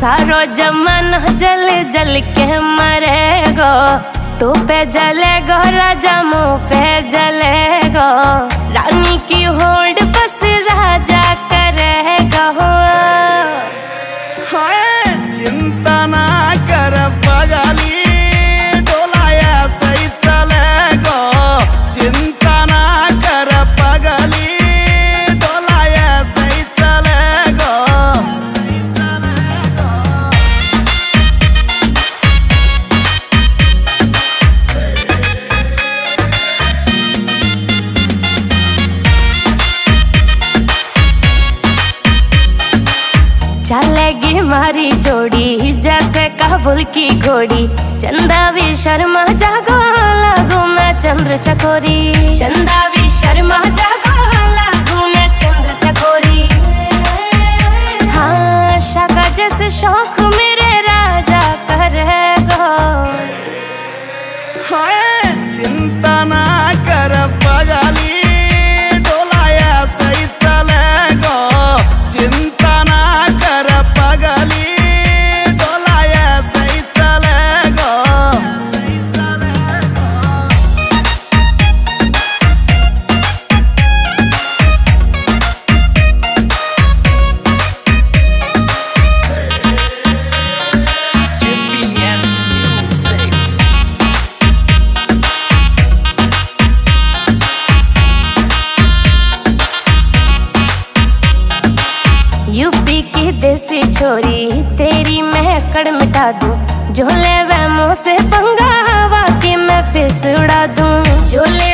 सारो जमाना जल जल के मरेगो। तू पे जलेगो राजा मुँह पे जलेगो। रानी की होड़ बस राजा करेगा। चिंता ना कर पगली, डोलाया सही चलेगो। चिंता ना कर पगली, डोलाया सही चलेगो। चलेगी मारी जोड़ी जैसे काबुल की घोड़ी। चंदा भी शर्मा जागो लागू मैं चंद्र चकोरी। चंदा भी शर्मा जागो लागू मैं चंद्र चकोरी। हाँ शाका जैसे शौक मेरे राजा करेगो। चिंता ना कर पगली, डोलाया सही चलेगो। चिंता ना कर पगली, डोलाया सही चलेगो। यूपी की देसी छोरी तेरी महकड़ मिटा दूं। झोले वह मुँह से पंगा हवा की मैं फिस उड़ा दूं। झोले